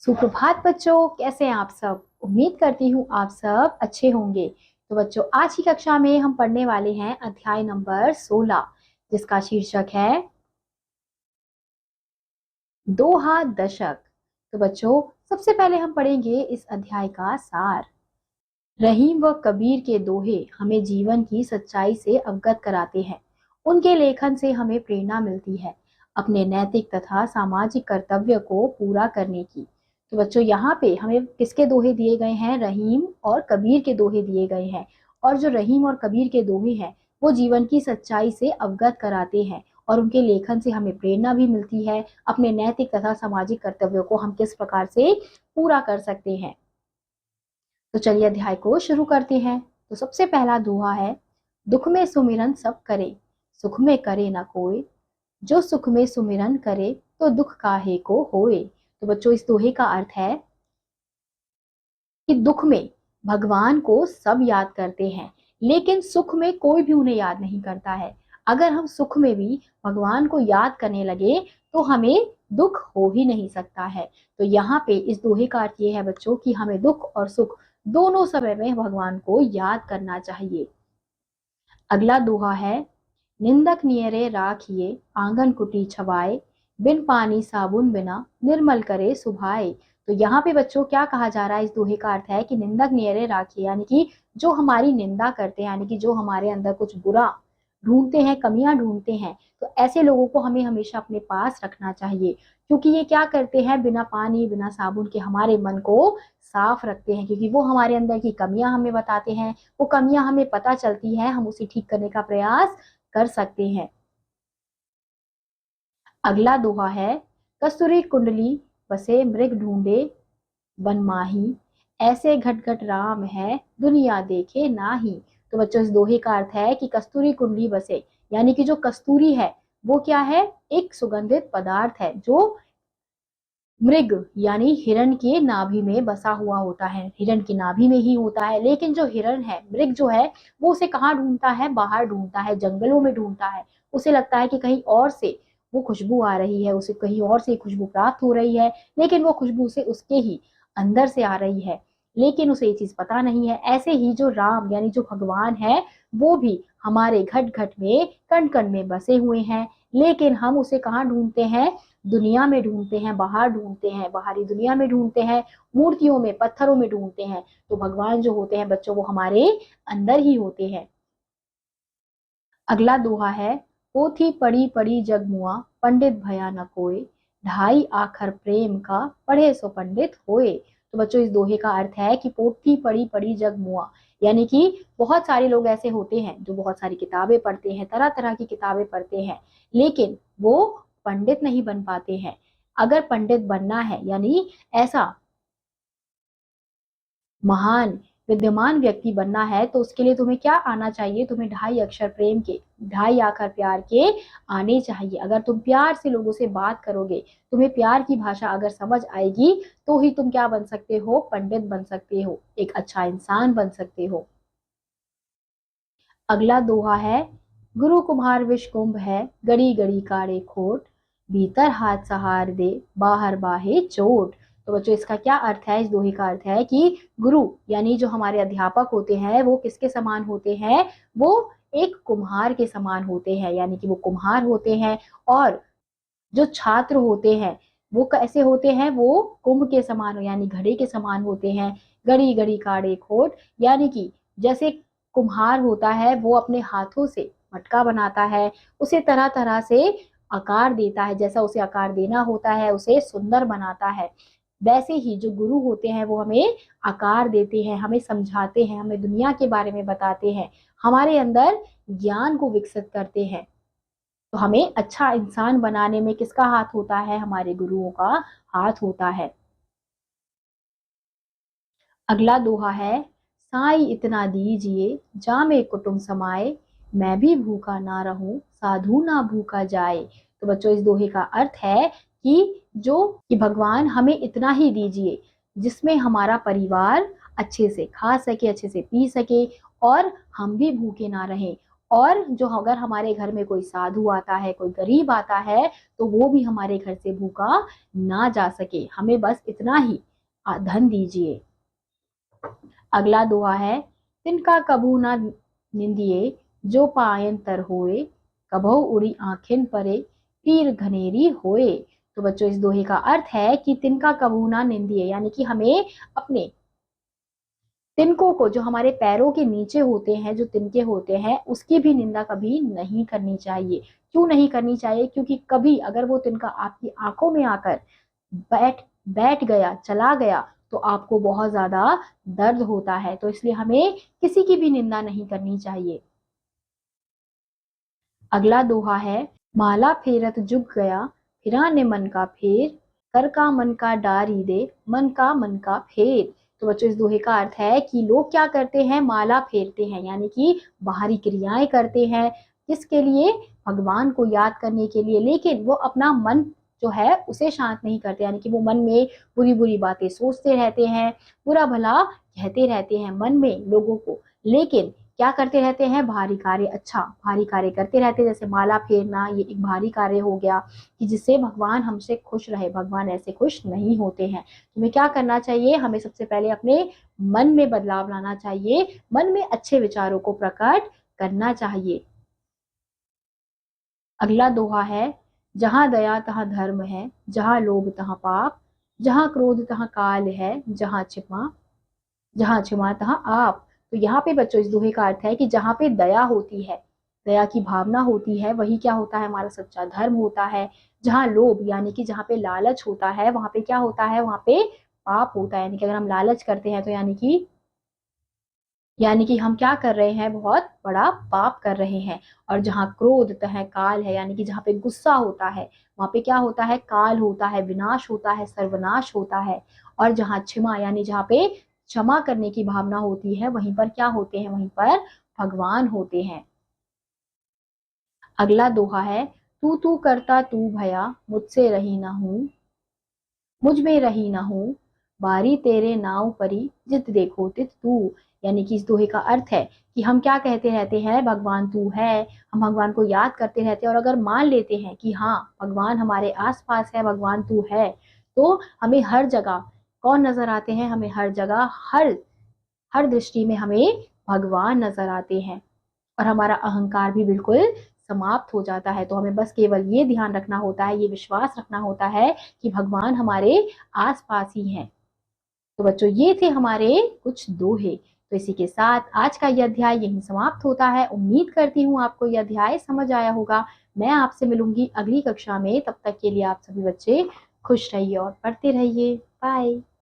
सुप्रभात बच्चों, कैसे हैं आप सब। उम्मीद करती हूँ आप सब अच्छे होंगे। तो बच्चों, आज की कक्षा में हम पढ़ने वाले हैं अध्याय नंबर 16, जिसका शीर्षक है दोहा दशक। तो बच्चों, सबसे पहले हम पढ़ेंगे इस अध्याय का सार। रहीम व कबीर के दोहे हमें जीवन की सच्चाई से अवगत कराते हैं। उनके लेखन से हमें प्रेरणा मिलती है अपने नैतिक तथा सामाजिक कर्तव्य को पूरा करने की। तो बच्चों, यहाँ पे हमें किसके दोहे दिए गए हैं? रहीम और कबीर के दोहे दिए गए हैं। और जो रहीम और कबीर के दोहे हैं वो जीवन की सच्चाई से अवगत कराते हैं और उनके लेखन से हमें प्रेरणा भी मिलती है अपने नैतिक तथा सामाजिक कर्तव्यों को हम किस प्रकार से पूरा कर सकते हैं। तो चलिए अध्याय को शुरू करते हैं। तो सबसे पहला दोहा है, दुख में सुमिरन सब करे, सुख में करे ना कोई, जो सुख में सुमिरन करे तो दुख काहे को होए। तो बच्चों, इस दोहे का अर्थ है कि दुख में भगवान को सब याद करते हैं, लेकिन सुख में कोई भी उन्हें याद नहीं करता है। अगर हम सुख में भी भगवान को याद करने लगे तो हमें दुख हो ही नहीं सकता है। तो यहाँ पे इस दोहे का अर्थ ये है बच्चों कि हमें दुख और सुख दोनों समय में भगवान को याद करना चाहिए। अगला दोहा है, निंदक नियरे राखिए, आंगन कुटी छवाए, बिन पानी साबुन बिना निर्मल करे सुभाए। तो यहाँ पे बच्चों क्या कहा जा रहा है? इस दोहे का अर्थ है कि निंदक नियरे राखिए, यानी कि जो हमारी निंदा करते हैं, यानी कि जो हमारे अंदर कुछ बुरा ढूंढते हैं, कमियां ढूंढते हैं, तो ऐसे लोगों को हमें हमेशा अपने पास रखना चाहिए, क्योंकि ये क्या करते हैं? बिना पानी बिना साबुन के हमारे मन को साफ रखते हैं, क्योंकि वो हमारे अंदर की कमियां हमें बताते हैं। वो कमियां हमें पता चलती है, हम उसे ठीक करने का प्रयास कर सकते हैं। अगला दोहा है, कस्तूरी कुंडली बसे मृग ढूंढे वन माही, ऐसे घट घट राम है दुनिया देखे नाही। तो बच्चों, इस दोहे का अर्थ है कि कस्तूरी कुंडली बसे, यानी कि जो कस्तूरी है वो क्या है? एक सुगंधित पदार्थ है जो मृग यानी हिरण के नाभि में बसा हुआ होता है, हिरण की नाभि में ही होता है। लेकिन जो हिरण है, मृग जो है, वो उसे कहाँ ढूंढता है? बाहर ढूंढता है, जंगलों में ढूंढता है। उसे लगता है कि कहीं और से वो खुशबू आ रही है, उसे कहीं और से खुशबू प्राप्त हो रही है, लेकिन वो खुशबू से उसके ही अंदर से आ रही है, लेकिन उसे ये चीज पता नहीं है। ऐसे ही जो राम यानी जो भगवान है वो भी हमारे घट घट में कण कण में बसे हुए हैं, लेकिन हम उसे कहाँ ढूंढते हैं? दुनिया में ढूंढते हैं, बाहर ढूंढते हैं, बाहरी दुनिया में ढूंढते हैं, मूर्तियों में, पत्थरों में ढूंढते हैं। तो भगवान जो होते हैं बच्चों, वो हमारे अंदर ही होते हैं। अगला दोहा है, पोथी पढ़ी पढ़ी जग मुआ, पंडित भया न कोय, ढाई आखर प्रेम का पढ़े सो पंडित होए। तो बच्चों, इस दोहे का अर्थ है कि पोथी पढ़ी पढ़ी जग मुआ, यानी कि बहुत सारे लोग ऐसे होते हैं जो बहुत सारी किताबें पढ़ते हैं, तरह तरह की किताबें पढ़ते हैं, लेकिन वो पंडित नहीं बन पाते हैं। अगर पंडित बनना है, यानी ऐसा महान विद्यमान व्यक्ति बनना है, तो उसके लिए तुम्हें क्या आना चाहिए? तुम्हें ढाई अक्षर प्रेम के, ढाई आखर प्यार के आने चाहिए। अगर तुम प्यार से लोगों से बात करोगे, तुम्हें प्यार की भाषा अगर समझ आएगी, तो ही तुम क्या बन सकते हो? पंडित बन सकते हो, एक अच्छा इंसान बन सकते हो। अगला दोहा है, गुरु कुम्हार विष कुंभ है, गड़ी गड़ी काढ़े खोट, भीतर हाथ सहार दे, बाहर बाहे चोट। तो बच्चों, इसका क्या अर्थ है? इस दोहे का अर्थ है कि गुरु यानी जो हमारे अध्यापक होते हैं वो किसके समान होते हैं? वो एक कुम्हार के समान होते हैं, यानी कि वो कुम्हार होते हैं। और जो छात्र होते हैं वो कैसे होते हैं? वो कुंभ के समान, यानी घड़े के समान होते हैं। गड़ी गड़ी काढ़े खोट, यानी कि जैसे कुम्हार होता है वो अपने हाथों से मटका बनाता है, उसे तरह तरह से आकार देता है, जैसा उसे आकार देना होता है उसे सुंदर बनाता है। वैसे ही जो गुरु होते हैं वो हमें आकार देते हैं, हमें समझाते हैं, हमें दुनिया के बारे में बताते हैं, हमारे अंदर ज्ञान को विकसित करते हैं। तो हमें अच्छा इंसान बनाने में किसका हाथ होता है? हमारे गुरुओं का हाथ होता है। अगला दोहा है, साई इतना दीजिए जामे कुटुंब समाए, मैं भी भूखा ना रहूं साधु ना भूखा जाए। तो बच्चों, इस दोहे का अर्थ है कि भगवान हमें इतना ही दीजिए जिसमें हमारा परिवार अच्छे से खा सके, अच्छे से पी सके, और हम भी भूखे ना रहें, और जो अगर हमारे घर में कोई साधु आता है, कोई गरीब आता है, तो वो भी हमारे घर से भूखा ना जा सके, हमें बस इतना ही धन दीजिए। अगला दोहा है, तिनका कबू ना निंदिए, जो पायन तर होए, कबहु उड़ी आंखें परे, पीर घनेरी होए। तो बच्चों इस दोहे का अर्थ है कि तिनका कबू ना निंदिए, यानी कि हमें अपने तिनकों को, जो हमारे पैरों के नीचे होते हैं, जो तिनके होते हैं, उसकी भी निंदा कभी नहीं करनी चाहिए। क्यों नहीं करनी चाहिए? क्योंकि कभी अगर वो तिनका आपकी आंखों में आकर बैठ बैठ गया, चला गया, तो आपको बहुत ज्यादा दर्द होता है। तो इसलिए हमें किसी की भी निंदा नहीं करनी चाहिए। अगला दोहा है, माला फेरत जुग गया, फिरा ने मन का फेर, कर का मन का डारी दे, मन का फेर। तो बच्चों इस दोहे का अर्थ है कि लोग क्या करते हैं, माला फेरते हैं, यानी कि बाहरी क्रियाएं करते हैं, किसके लिए? भगवान को याद करने के लिए, लेकिन वो अपना मन जो है उसे शांत नहीं करते, यानी कि वो मन में बुरी बुरी बातें सोचते रहते हैं, बुरा भला कहते रहते हैं मन में लोगों को, लेकिन क्या करते रहते हैं? भारी कार्य, अच्छा भारी कार्य करते रहते हैं। जैसे माला फेरना, ये एक भारी कार्य हो गया कि जिससे भगवान हमसे खुश रहे। भगवान ऐसे खुश नहीं होते हैं। तुम्हें क्या करना चाहिए? हमें सबसे पहले अपने मन में बदलाव लाना चाहिए, मन में अच्छे विचारों को प्रकट करना चाहिए। अगला दोहा है, जहां दया तहां धर्म है, जहां लोभ तहां पाप, जहां क्रोध तहां काल है, जहां क्षमा तहां आप। तो यहाँ पे बच्चों इस दोहे का अर्थ है कि जहाँ पे दया होती है, दया की भावना होती है, वही क्या होता है? हमारा सच्चा धर्म होता है। जहाँ लोभ, यानी कि जहाँ पे लालच होता है, वहां पे क्या होता है? वहां पे पाप होता है। यानी कि अगर हम लालच करते हैं तो यानी कि हम क्या कर रहे हैं? बहुत बड़ा पाप कर रहे हैं। और जहाँ क्रोध तह काल है, यानी कि जहाँ पे गुस्सा होता है, वहां पे क्या होता है? काल होता है, विनाश होता है, सर्वनाश होता है। और जहाँ क्षमा, यानी जहाँ पे क्षमा करने की भावना होती है, वहीं पर क्या होते हैं? वहीं पर भगवान होते हैं। अगला दोहा है, तू तू करता तू भया, मुझसे रही ना हूं, मुझ में रही ना हूं, बारी तेरे नाव परी, जित देखो तित तू। यानी कि इस दोहे का अर्थ है कि हम क्या कहते रहते हैं? भगवान तू है। हम भगवान को याद करते रहते हैं, और अगर मान लेते हैं कि हाँ भगवान हमारे आसपास है, भगवान तू है, तो हमें हर जगह कौन नजर आते हैं? हमें हर जगह, हर हर दृष्टि में हमें भगवान नजर आते हैं, और हमारा अहंकार भी बिल्कुल समाप्त हो जाता है। तो हमें बस केवल ये ध्यान रखना होता है, ये विश्वास रखना होता है कि भगवान हमारे आसपास ही हैं। तो बच्चों ये थे हमारे कुछ दोहे। तो इसी के साथ आज का यह अध्याय यहीं समाप्त होता है। उम्मीद करती हूँ आपको यह अध्याय समझ आया होगा। मैं आपसे मिलूंगी अगली कक्षा में। तब तक के लिए आप सभी बच्चे खुश रहिए और पढ़ते रहिए। बाय।